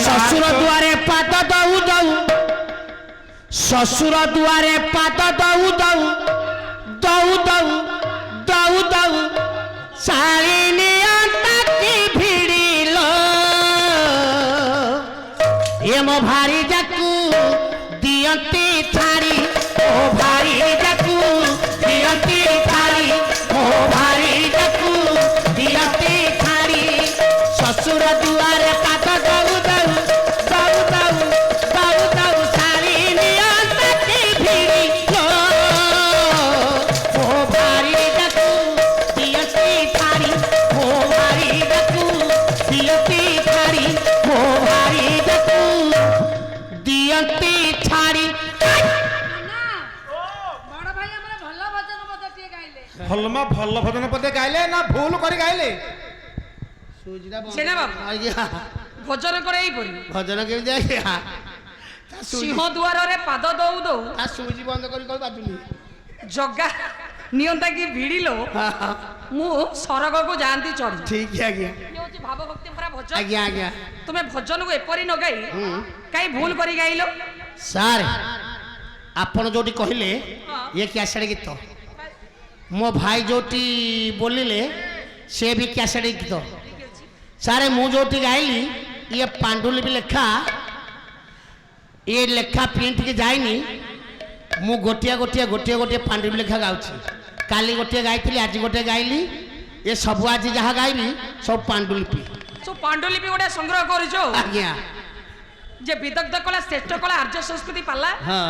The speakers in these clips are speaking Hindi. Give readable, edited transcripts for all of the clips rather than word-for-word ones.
शशुर दुआरे पाद दऊ दऊ शशुर दुआरे पाद दऊ दऊ दऊ दऊ दऊ दऊ शालिनी ताकी भिड़िल ये मो भारी जाकू दियंती थारी ओ भारी जाकू दियंती थारी ओ भारी जाकू दियंती थारी ससुर दुआरे पाद दऊ दऊ दऊ दऊ दऊ दऊ शालिनी ताकी भिड़िल ओ भारी जाकू दियंती थारी ओ भारी जाकू दियंती थारी ओ भारी जाकू दियंती छाड़ी भलमा भल भजन पदे गाइले ना भूल करी गाइले सेना बाबू भजन करे एई परी भजन के जाए सिंह दुआर रे पाद दऊ दऊ ता सूजी बंद करी कल बाजुनी जग्गा नियंता की भिड़िलो मु सरग को जानती चढ़ी ठीक है आज्ञा होची भाव भक्ति भरा भजन आज्ञा आज्ञा तुमे भजन को एपरी न गाई काई भूल करी गाइलो सर आपण जोटी कहिले ये कैसेट गीत मो भाई जोटी बोलिले से भी कैसेट गीत सारे मु जोटी गाइली ये पांडुलिपि लेखा ये लेखा प्रिंट के जाइनी मु गोटिया गोटिया गोटिया गोटिया पांडुलिपि लेखा गाउछि काली गोटिया गाइथिली आज गोटिया गाइली ये सब आज जहाँ गाइबी सब पांडुलिपि गोटे संग्रह करिछो आज्ञा जे विदग्ध कला श्रेष्ठ कला आर्य संस्कृति पाला हाँ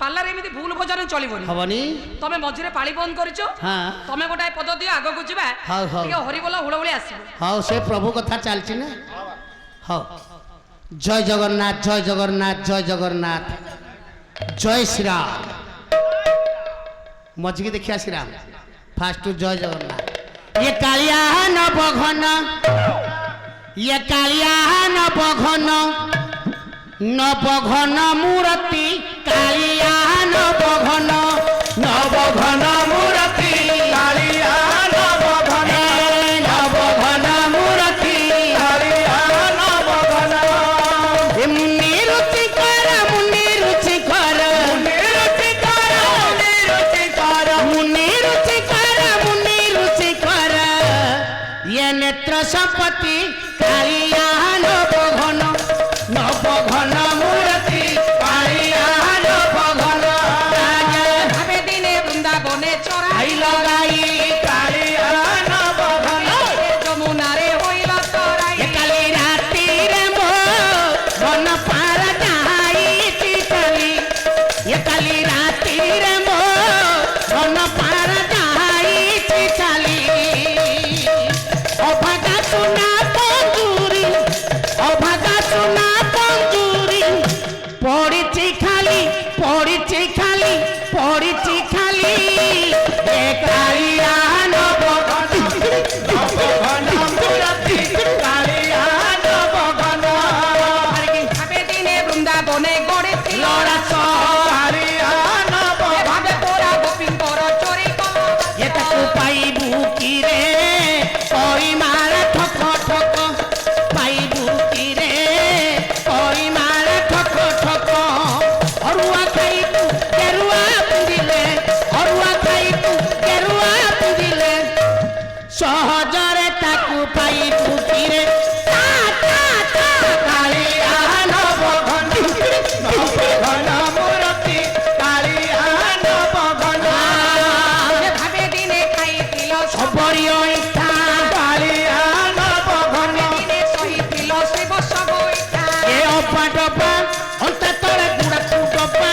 पाला रे एमिति भूल भजन चलिबोनी हबनी तमे मझिरे पाळी बंद करिछो हाँ तमे गोटाय पद दियो आगो को जिबा हाउ हाउ के हरि बोला हुळहुळी आसीबो हाउ से प्रभु कथा चलछि ना हाउ जय जगन्नाथ जय जगन्नाथ जय जगन्नाथ जय श्री राम मझी देखिया श्री राम फास्ट जय जगन्नाथ ये कालिया नवघन ये कालिया नवघन नवघन मूर्ति कालिया नवघन नवघन मूर्ति कालिया नवघन नवघन मूर्ति कालिया नवघन मुनि रुचिकर मुनि रुचिकर मुनि रुचिकर मुनि रुचिकर मुनि रुचिकर मुनि रुचिकर ये नेत्र संपत्ति कालिया नवघन नवघन मूर्ति कालिया नवघन भावे दिने वृंदावने चोराई लगाई कालिया नवघन जमुना रे होइला तोराई काली राती रे मो मन पार जाई चितली ये काली राती रे मो मन पार जाई चितली अभागा सुना पंजूरी अभागा सुना पंजूरी पड़िछि खाली पड़िछि खाली पड़िछि खाली ए कालिया नवघन नवघन मूर्ति कालिया नवघन भावे दिने वृंदावने गड़े लड़ा कालिया नवघन भावे तोरा गोपींकर चोरी कला ये ताकू पाइबू की रे कोई मारा ठक ठक पाइबू की रे कोई मारा ठक ठक अरुआ खाइबू केरुआ पुदिले अरुआ खाइबू केरुआ पुदिले सहजरे ताकू पाइबू की रे ता ता ता कालिया नवघन नवघन मूर्ति कालिया नवघन भावे दिने खाइथिल सबरी इच्छा कालिया नवघन दिने सहिथिल शिव सब इच्छा ए अब्बा डब्बा अंत तले गुड़ा डब्बा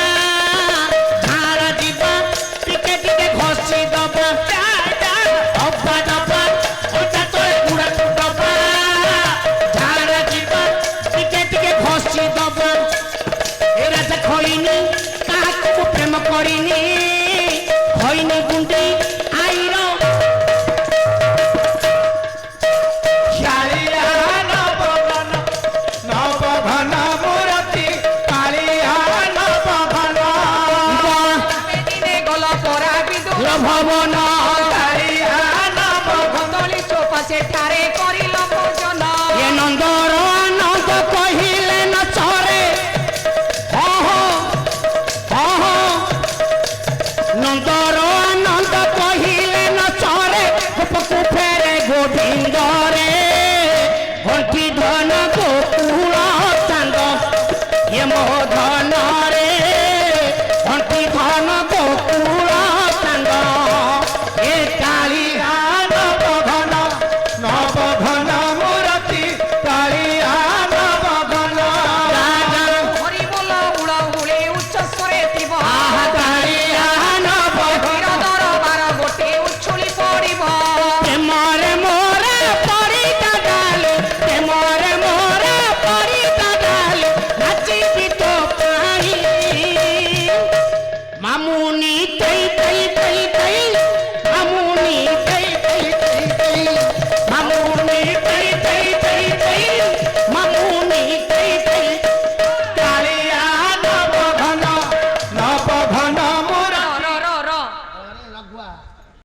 झाड़ जीवा टिके टिके घसी दबा अब्बा डब्बा अंत तले गुड़ा डब्बा झाड़ जीवा टिके टिके घसी दबा ए राजा खइनी काहाकू प्रेम करिनी खइनी गुंडी आईरो कालिया नवघन नवघन मूर्ति कालिया नवघन दिने गल परा बिदु भवन